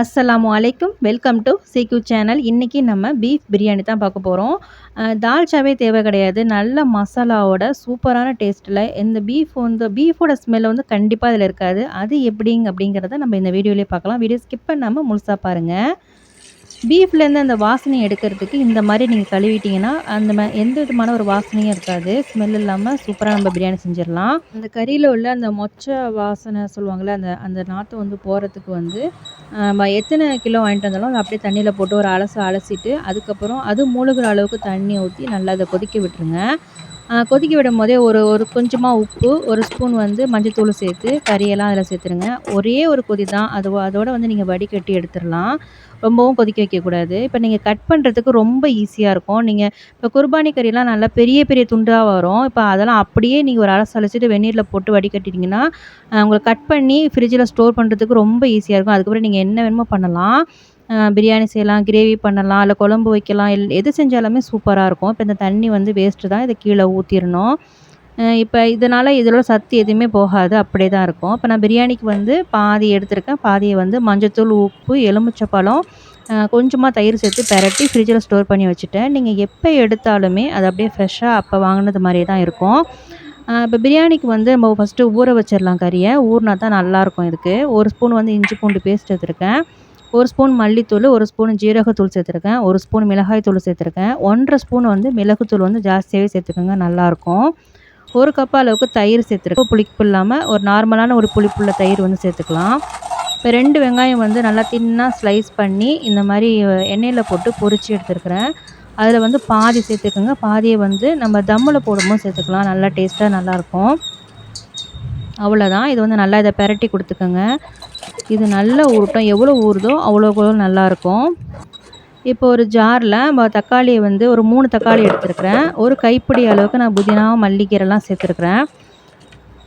அஸ்ஸலாமு அலைக்கும். Welcome to சிக்யூ channel. இன்னைக்கு நம்ம பீஃப் பிரியாணி தான் பார்க்க போறோம். தால்ச்சாவே தேவை கிடையாது. நல்ல மசாலாவோட சூப்பரான டேஸ்ட்டில இந்த பீஃபோட ஸ்மெல் வந்து கண்டிப்பா இதில இருக்காது. அது எப்படிங்க அப்படிங்கிறத நம்ம இந்த வீடியோலயே பார்க்கலாம். வீடியோ ஸ்கிப் பண்ணாம முழுசா பாருங்க. பீஃப்லேருந்து அந்த வாசனைய எடுக்கிறதுக்கு இந்த மாரி நீங்க கழுவிட்டீங்கன்னா, எந்த விதமான ஒரு வாசனையும் இருக்காது. ஸ்மெல் இல்லாம சூப்பரா நம்ம பிரியாணி செஞ்சிரலாம். அந்த கறியில உள்ள அந்த மொச்ச வாசனை சொல்லுவாங்கல்ல, அந்த அந்த நாத்தம் வந்து போறதுக்கு வந்து எத்தனை கிலோ வாங்கிட்டு வந்தாலும் அத அப்படியே தண்ணீல போட்டு ஒரு அலசிட்டு, அதுக்கப்புறம் அது மூழ்குற அளவுக்கு தண்ணி ஊத்தி நல்லா அத கொதிக்க விட்டுருங்க. கொதிக்க விடும்போதே ஒரு ஒரு கொஞ்சமா உப்பு, 1 ஸ்பூன் வந்து மஞ்சத்தூள் சேர்த்து கறியெல்லாம் அதில சேர்த்துருங்க. ஒரே ஒரு கொதி தான். அதோட வந்து நீங்க வடிகட்டி எடுத்துறலாம். ரொம்பவும் கொதிக்க வைக்கக்கூடாது. இப்ப நீங்க கட் பண்றதுக்கு ரொம்ப ஈஸியா இருக்கும். நீங்க இப்ப குர்பானி கறிலாம் நல்லா பெரிய பெரிய துண்டா வரும். இப்ப அதெல்லாம் அப்படியே நீங்க ஒரு அலசிட்டு வெந்நீர்ல போட்டு வடிகட்டிட்டீங்கன்னா, உங்களுக்கு கட் பண்ணி ஃப்ரிட்ஜில ஸ்டோர் பண்றதுக்கு ரொம்ப ஈஸியா இருக்கும். அதுக்கப்புறம் நீங்க என்ன வேணுமோ பண்ணலாம். பிரியாணி செய்யலாம், கிரேவி பண்ணலாம், இல்ல குழம்பு வைக்கலாம். எது செஞ்சாலுமே சூப்பரா இருக்கும். இப்ப இந்த தண்ணி வந்து வேஸ்ட்டு தான். இத கீழ ஊத்திரணும். இப்ப இதோட சத்து எதுவுமே போகாது. அப்படியே தான் இருக்கும். இப்ப நான் பிரியாணிக்கு வந்து பாதி எடுத்திருக்கேன். பாதிய வந்து மஞ்சத்தூள், உப்பு, எலுமிச்சப்பழம், கொஞ்சமா தயிர் சேர்த்து பெரட்டி ஃப்ரிட்ஜில ஸ்டோர் பண்ணி வச்சுட்டேன். நீங்க எப்ப எடுத்தாலுமே அது அப்படியே ஃப்ரெஷ்ஷா அப்ப வாங்குனது மாரியே தான் இருக்கும். இப்ப பிரியாணிக்கு வந்து நம்ம ஃபர்ஸ்ட்டு ஊற வச்சிரலாம் கறிய. ஊறுனா தான் நல்லாயிருக்கும் இதுக்கு. 1 ஸ்பூன் வந்து இஞ்சி பூண்டு பேஸ்ட் எடுத்திருக்கேன். 1 ஸ்பூன் மல்லித்தூளு, 1 ஸ்பூன் ஜீரகத்தூள் சேர்த்துருக்கேன். 1 ஸ்பூன் மிளகாய் தூள் சேர்த்துருக்கேன். 1 1/2 ஸ்பூன் வந்து மிளகுத்தூள் வந்து ஜாஸ்தியாவே சேர்த்துக்கோங்க நல்லாயிருக்கும். 1 கப் அளவுக்கு தயிர் சேர்த்துருக்கேன். ரொம்ப புளிப்பு இல்லாம ஒரு நார்மலான ஒரு புளிப்புள்ள தயிர் வந்து சேர்த்துக்கலாம். இப்ப 2 வெங்காயம் வந்து நல்லா தின்னா ஸ்லைஸ் பண்ணி இந்த மாரி எண்ணெயில போட்டு பொரிச்சு எடுத்துருக்கிறேன். அதில வந்து பாதி சேர்த்துக்கோங்க. பாதிய வந்து நம்ம தம்முல போடும்போது சேர்த்துக்கலாம். நல்லா டேஸ்ட்டா நல்லாயிருக்கும். அவ்வளோதான். இது வந்து நல்லா இத பெரட்டி குடுத்துக்கங்க. இது நல்லா ஊறட்டும். எவ்வளோ ஊறுதோ அவ்வளோக்கு அவ்வளோ நல்லாயிருக்கும். இப்போ ஒரு ஜார்ல தக்காளிய வந்து ஒரு 3 தக்காளி எடுத்துருக்கிறேன். ஒரு கைப்பிடி அளவுக்கு நான் புதினா, மல்லிக்கீரைலாம் சேர்த்துருக்கிறேன்.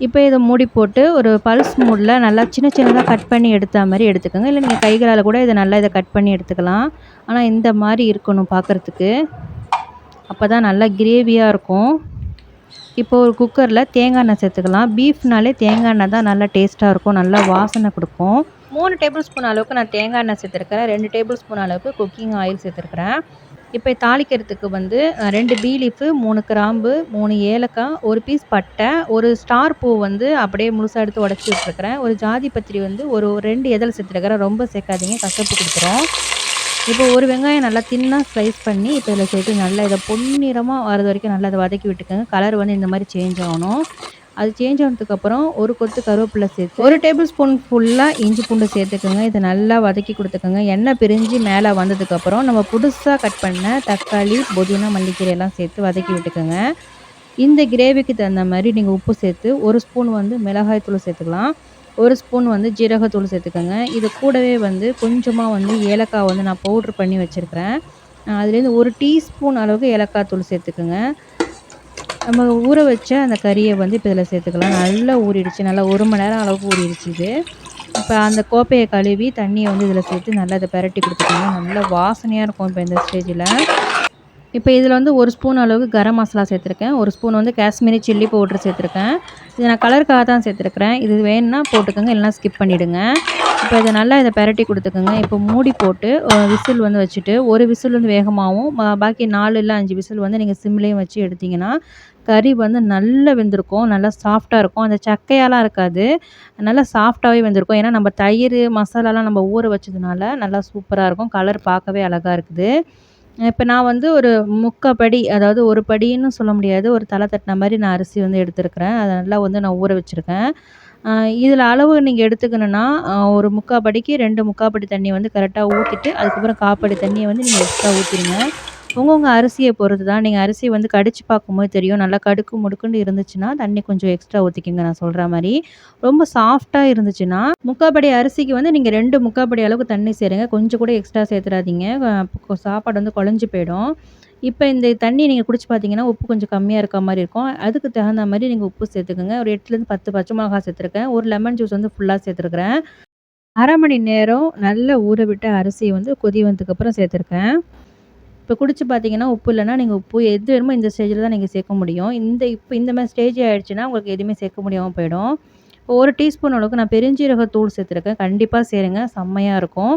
இப்போ இத மூடி போட்டு ஒரு பல்ஸ் மோட்ல நல்லா சின்ன சின்னதா கட் பண்ணி எடுத்தா மாரி எடுத்துக்கோங்க. இல்ல நீங்க கைகளால கூட இத கட் பண்ணி எடுத்துக்கலாம். ஆனா இந்த மாரி இருக்கணும் பார்க்கறதுக்கு. அப்பதான் நல்லா கிரேவியா இருக்கும். இப்போ ஒரு குக்கர்ல தேங்காய் எண்ணெய் சேர்த்துக்கலாம். பீஃப்னாலே தேங்காய் எண்ணெய் தான் நல்லா டேஸ்ட்டா இருக்கும். நல்லா வாசனை குடுக்கும். 3 டேபிள் ஸ்பூன் அளவுக்கு நான் தேங்காய் எண்ணெய் சேர்த்துருக்கிறேன். 2 டேபிள் ஸ்பூன் அளவுக்கு குக்கிங் ஆயில் சேர்த்துருக்கிறேன். இப்போ தாளிக்கிறதுக்கு வந்து 2 பீ லீஃபு, 3 கிராம்பு, 3 ஏலக்காய், 1 பீஸ் பட்டை, 1 ஸ்டார் பூ வந்து அப்படியே முழுசா எடுத்து உடைச்சு விட்டுருக்கிறேன். ஒரு ஜாதி பத்திரி வந்து ஒரு 2 இதழ் சேர்த்துருக்கிறேன். ரொம்ப சேர்க்காதீங்க, கசப்பு குடுத்துரும். இப்போ ஒரு வெங்காயம் நல்லா தின்னா ஸ்லைஸ் பண்ணி இப்போ இதில சேர்த்து நல்லா இத பொன்னிறமா வரது வரைக்கும் நல்லா இத வதக்கி விட்டுக்கங்க. கலர் வந்து இந்த மாரி சேஞ்ச் ஆகணும். அது சேஞ்ச் ஆனதுக்கப்புறம் ஒரு கொத்து கருவேப்பிலை சேர்த்து 1 டேபிள் ஸ்பூன் ஃபுல்லா இஞ்சி பூண்டு சேர்த்துக்கங்க. இத நல்லா வதக்கி குடுத்துக்கங்க. எண்ணெய் பிரிஞ்சு மேல வந்ததுக்கப்புறம் நம்ம புதுசா கட் பண்ண தக்காளி, புதினா, மல்லிக்கீரை எல்லாம் சேர்த்து வதக்கி விட்டுக்கங்க. இந்த கிரேவிக்கு தகுந்த மாரி நீங்க உப்பு சேர்த்து 1 ஸ்பூன் வந்து மிளகாய் தூள் சேர்த்துக்கலாம். 1 ஸ்பூன் வந்து ஜீரகத்தூள் சேர்த்துக்கங்க. இது கூடவே வந்து கொஞ்சமா வந்து ஏலக்காய் வந்து நான் பவுடர் பண்ணி வச்சிருக்கிறேன். அதுலேருந்து 1 டீஸ்பூன் அளவுக்கு ஏலக்காய் தூள் சேர்த்துக்கங்க. நம்ம ஊற வச்ச அந்த கறிய வந்து இப்ப இதில சேர்த்துக்கலாம். நல்லா ஊறிடுச்சு. நல்லா 1 மணி நேரம் அளவுக்கு ஊறிடுச்சு இது. இப்ப அந்த கோப்பைய கழுவி தண்ணிய வந்து இதில சேர்த்து நல்லா இத பெரட்டி குடுத்துக்கோங்க. நல்லா வாசனையா இருக்கும் இப்ப இந்த ஸ்டேஜ்ல. இப்ப இதில வந்து 1 ஸ்பூன் அளவுக்கு கரம் மசாலா சேர்த்துருக்கேன். 1 ஸ்பூன் வந்து காஷ்மீரி சில்லி பவுடர் சேர்த்துருக்கேன். இது நான் கலருக்காக தான் சேர்த்துருக்கிறேன். இது வேணுனா போட்டுக்கோங்க. இல்லைனா ஸ்கிப் பண்ணிடுங்க. இப்ப இத பெரட்டி குடுத்துக்கோங்க. இப்போ மூடி போட்டு விசில் வந்து வச்சுட்டு, ஒரு விசில் வந்து வேகமாவும், பாக்கி 4 இல்ல 5 விசில் வந்து நீங்க சிம்லயும் வச்சு எடுத்தீங்கன்னா, கறி வந்து நல்லா வெந்திருக்கும். நல்லா சாஃப்ட்டா இருக்கும். அந்த சக்கையாலாம் இருக்காது. நல்லா சாஃப்ட்டாவே வெந்திருக்கும். ஏன்னா நம்ம தயிர், மசாலாலாம் நம்ம ஊற வச்சதுனால நல்லா சூப்பரா இருக்கும். கலர் பார்க்கவே அழகா இருக்குது. இப்ப நான் வந்து ஒரு 3/4 படி, அதாவது 1 படின்னு சொல்ல முடியாது. ஒரு தல தட்டுன மாரி நான் அரிசி வந்து எடுத்திருக்கிறேன். அத நல்லா வந்து நான் ஊற வச்சிருக்கேன். இதில அளவு நீங்க எடுத்துக்கணும்னா, ஒரு 3/4 படிக்கு 2 3/4 படி தண்ணி வந்து கரெக்ட்டா ஊத்திட்டு, அதுக்கப்புறம் 1/4 படி தண்ணிய வந்து நீங்க எக்ஸ்ட்ரா ஊத்திருங்க. உங்கவங்க அரிசிய பொறுத்து தான். நீங்க அரிசிய வந்து கடிச்சு பார்க்கும்போது தெரியும். நல்லா கடுக்கு முடுக்குன்னு இருந்துச்சுன்னா, தண்ணி கொஞ்சம் எக்ஸ்ட்ரா ஊத்திக்கங்க நான் சொல்ற மாரி. ரொம்ப சாஃப்ட்டா இருந்துச்சுன்னா, 3/4 படி அரிசிக்கு வந்து நீங்க 2 3/4 படி அளவுக்கு தண்ணி சேருங்க. கொஞ்சம் கூட எக்ஸ்ட்ரா சேர்த்துறாதீங்க. சாப்பாடு வந்து குழஞ்சு போயிடும். இப்ப இந்த தண்ணி நீங்க குடிச்சு பார்த்தீங்கன்னா, உப்பு கொஞ்சம் கம்மியா இருக்க மாரி இருக்கும். அதுக்கு தகுந்த மாரி நீங்க உப்பு சேர்த்துக்கங்க. ஒரு 8லருந்து 10 பச்சை மிளகாய் சேர்த்துருக்கேன். ஒரு லெமன் ஜூஸ் வந்து ஃபுல்லா சேர்த்துருக்கிறேன். 1/2 மணி நேரம் நல்லா ஊற விட்ட அரிசிய வந்து கொதி வந்ததுக்கப்புறம் சேர்த்துருக்கேன். இப்ப குடிச்சு பார்த்தீங்கன்னா, உப்பு இல்லன்னா, நீங்க உப்பு எது வேணுமோ இந்த ஸ்டேஜ்ல தான் நீங்க சேர்க்க முடியும். இப்ப இந்த மாரி ஸ்டேஜ் ஆயிடுச்சுன்னா, உங்களுக்கு எதுவுமே சேர்க்க முடியாம போயிடும். 1 டீஸ்பூன் அளவுக்கு நான் பெருஞ்சீரக தூள் சேர்த்துருக்கேன். கண்டிப்பா சேருங்க. செம்மையா இருக்கும்.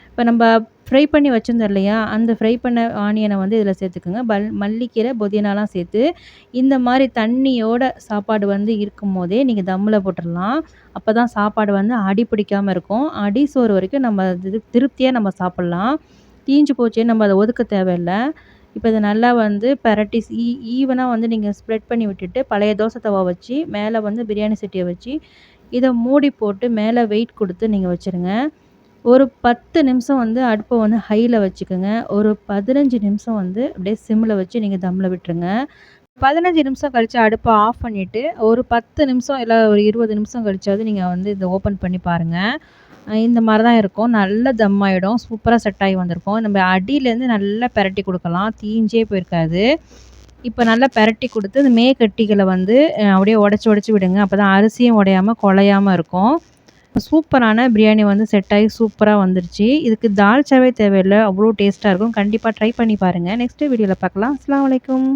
இப்ப நம்ப ஃப்ரை பண்ணி வச்சிருந்தோம் இல்லையா? அந்த ஃப்ரை பண்ண ஆனியன வந்து இதில சேர்த்துக்கங்க. மல்லிக்கீரை, புதினாலாம் சேர்த்து, இந்த மாரி தண்ணியோட சாப்பாடு வந்து இருக்கும்போதே நீங்க தம்ல போட்டுறலாம். அப்பதான் சாப்பாடு வந்து அடி பிடிக்காம இருக்கும். அடி சோறு வரைக்கும் நம்ம திருப்தியா நம்ம சாப்பிடலாம். தீஞ்சு போச்சேன்னு நம்ம அத ஒதுக்க தேவையில்ல. இப்ப இத நல்லா வந்து பெரட்டி ஈவனா வந்து நீங்க ஸ்ப்ரெட் பண்ணி விட்டுட்டு, பழைய தோசை தவா வச்சு, மேல வந்து பிரியாணி சட்டிய வச்சு, இத மூடி போட்டு மேல வெயிட் குடுத்து நீங்க வச்சுருங்க. ஒரு 10 நிமிஷம் வந்து அடுப்ப வந்து ஹைல வச்சுக்கங்க. ஒரு 15 நிமிஷம் வந்து அப்படியே சிம்ல வச்சு நீங்க தம்ல விட்டுருங்க. 15 நிமிஷம் கழிச்சு அடுப்ப ஆஃப் பண்ணிட்டு, ஒரு 10 நிமிஷம் இல்ல ஒரு 20 நிமிஷம் கழிச்சாவது நீங்க வந்து இத ஓப்பன் பண்ணி பாருங்க. இந்த மாரி தான் இருக்கும். நல்லா தம் ஆயிடும். சூப்பரா செட் ஆகி வந்திருக்கும். நம்ம அடியிலேருந்து நல்லா பெரட்டி குடுக்கலாம். தீஞ்சே போயிருக்காது. இப்ப நல்லா பெரட்டி குடுத்து, இந்த மேற்கட்டிகள வந்து அப்படியே உடைச்சு உடைச்சு விடுங்க. அப்பதான் அரிசியும் உடையாம, குழையாம இருக்கும். சூப்பரான பிரியாணி வந்து செட் ஆகி சூப்பரா வந்துருச்சு. இதுக்கு தால்ச்சாவே தேவையில்ல. அவ்ளோ டேஸ்ட்டா இருக்கும். கண்டிப்பா ட்ரை பண்ணி பாருங்க. நெக்ஸ்ட் வீடியோல பார்க்கலாம். அஸ்லாம் அலைக்கும்.